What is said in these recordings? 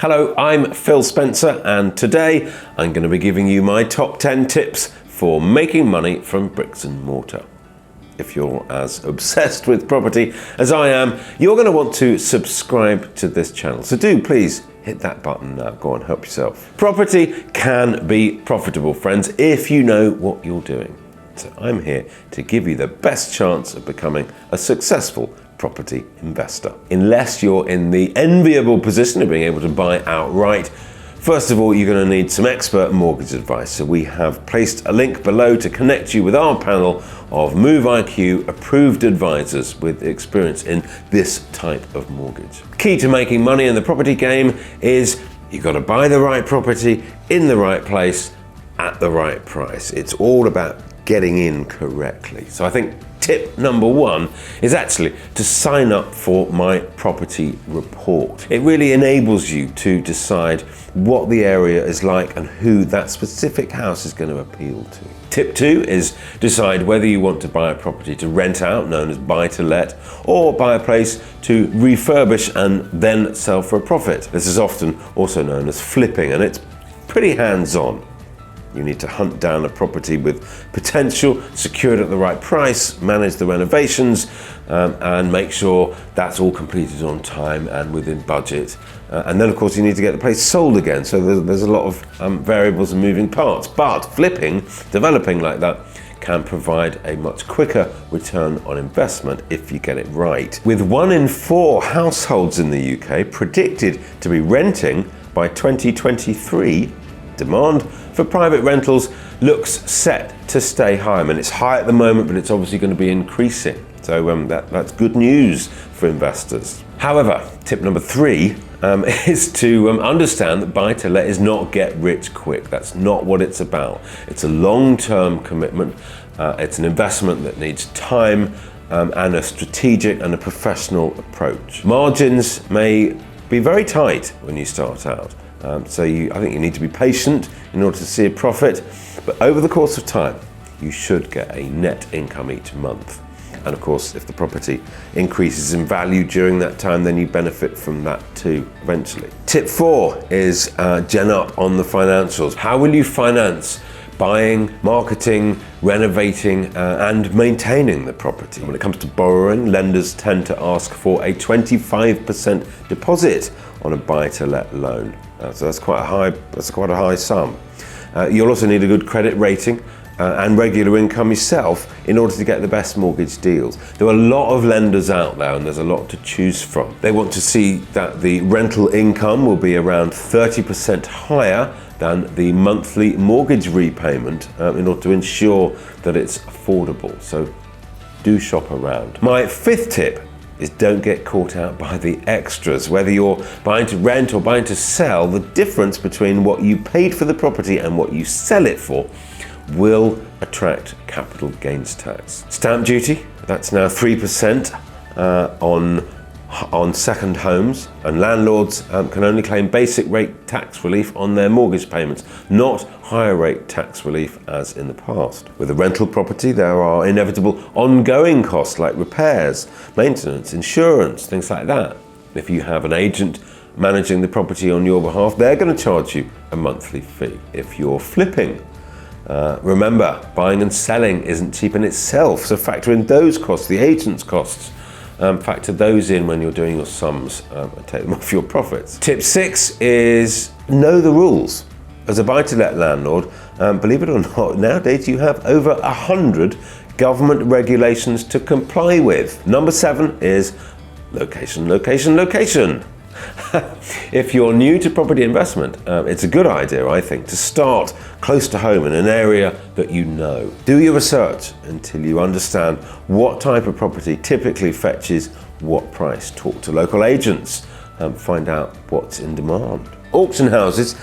Hello, I'm Phil Spencer, and today I'm going to be giving you my top 10 tips for making money from bricks and mortar. If you're as obsessed with property as I am, you're going to want to subscribe to this channel. So do please hit that button now. Go on, help yourself. Property can be profitable, friends, if you know what you're doing. So I'm here to give you the best chance of becoming a successful property investor. Unless you're in the enviable position of being able to buy outright, first of all, you're going to need some expert mortgage advice. So we have placed a link below to connect you with our panel of Move IQ approved advisors with experience in this type of mortgage. Key to making money in the property game is you've got to buy the right property in the right place at the right price. It's all about getting in correctly. So I think tip number one is actually to sign up for my property report. It really enables you to decide what the area is like and who that specific house is going to appeal to. Tip two is decide whether you want to buy a property to rent out, known as buy to let, or buy a place to refurbish and then sell for a profit. This is often also known as flipping, and it's pretty hands-on. You need to hunt down a property with potential, secure it at the right price, manage the renovations, and make sure that's all completed on time and within budget. And then, of course, you need to get the place sold again. So there's a lot of variables and moving parts. But flipping, developing like that, can provide a much quicker return on investment if you get it right. With 1 in 4 households in the UK predicted to be renting by 2023, demand for private rentals looks set to stay high. I mean, it's high at the moment, but it's obviously going to be increasing. So that's good news for investors. However, tip number 3 is to understand that buy to let is not get rich quick. That's not what it's about. It's a long-term commitment. It's an investment that needs time and a strategic and a professional approach. Margins may be very tight when you start out. So I think you need to be patient in order to see a profit, but over the course of time, you should get a net income each month. And of course, if the property increases in value during that time, then you benefit from that too, eventually. Tip 4 is gen up on the financials. How will you finance buying, marketing, renovating, and maintaining the property? When it comes to borrowing, lenders tend to ask for a 25% deposit on a buy-to-let loan. So that's quite a high sum. You'll also need a good credit rating and regular income yourself in order to get the best mortgage deals. There are a lot of lenders out there and there's a lot to choose from. They want to see that the rental income will be around 30% higher than the monthly mortgage repayment in order to ensure that it's affordable. So do shop around. My 5th tip is don't get caught out by the extras. Whether you're buying to rent or buying to sell, the difference between what you paid for the property and what you sell it for will attract capital gains tax. Stamp duty, that's now 3% on second homes, and landlords can only claim basic rate tax relief on their mortgage payments, not higher rate tax relief as in the past. With a rental property, there are inevitable ongoing costs like repairs, maintenance, insurance, things like that. If you have an agent managing the property on your behalf, they're going to charge you a monthly fee. If you're flipping, remember, buying and selling isn't cheap in itself, so factor in those costs, the agent's costs. Factor those in when you're doing your sums and take them off your profits. Tip 6 is know the rules. As a buy-to-let landlord, believe it or not, nowadays you have over 100 government regulations to comply with. Number 7 is location, location, location. If you're new to property investment, it's a good idea, I think, to start close to home in an area that you know. Do your research until you understand what type of property typically fetches what price. Talk to local agents and find out what's in demand. Auction houses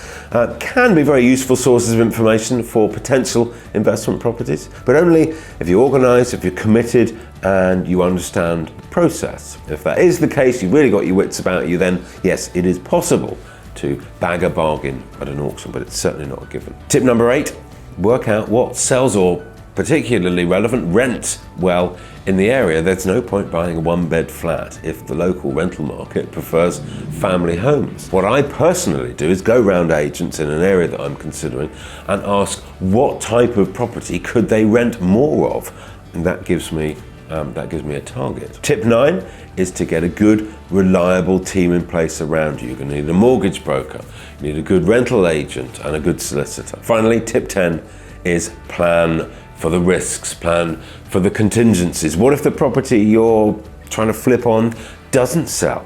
can be very useful sources of information for potential investment properties, but only if you're organised, if you're committed, and you understand the process. If that is the case, you've really got your wits about you, then yes, it is possible to bag a bargain at an auction, but it's certainly not a given. Tip number 8, work out what sells or particularly relevant, rent well in the area. There's no point buying a one-bed flat if the local rental market prefers family homes. What I personally do is go round agents in an area that I'm considering and ask what type of property could they rent more of, and that gives me a target. Tip 9 is to get a good, reliable team in place around you. You're going to need a mortgage broker, you need a good rental agent and a good solicitor. Finally, tip 10 is plan for the risks, plan for the contingencies. What if the property you're trying to flip on doesn't sell?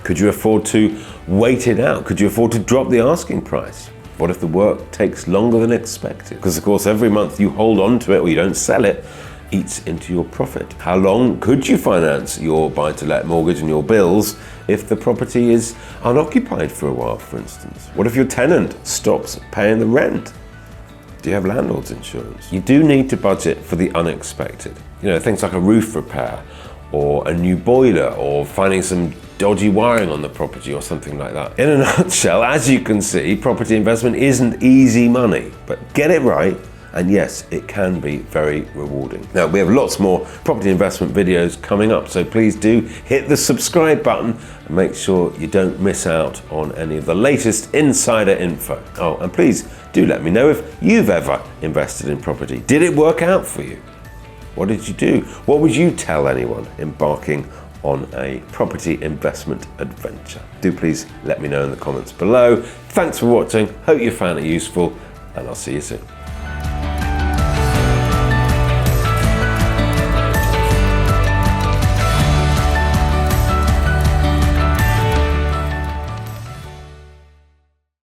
Could you afford to wait it out? Could you afford to drop the asking price? What if the work takes longer than expected? Because of course every month you hold on to it or you don't sell it eats into your profit. How long could you finance your buy-to-let mortgage and your bills if the property is unoccupied for a while, for instance? What if your tenant stops paying the rent? Do you have landlord's insurance? You do need to budget for the unexpected. You know, things like a roof repair or a new boiler or finding some dodgy wiring on the property or something like that. In a nutshell, as you can see, property investment isn't easy money, but get it right, and yes, it can be very rewarding. Now, we have lots more property investment videos coming up, so please do hit the subscribe button and make sure you don't miss out on any of the latest insider info. Oh, and please do let me know if you've ever invested in property. Did it work out for you? What did you do? What would you tell anyone embarking on a property investment adventure? Do please let me know in the comments below. Thanks for watching. Hope you found it useful, and I'll see you soon.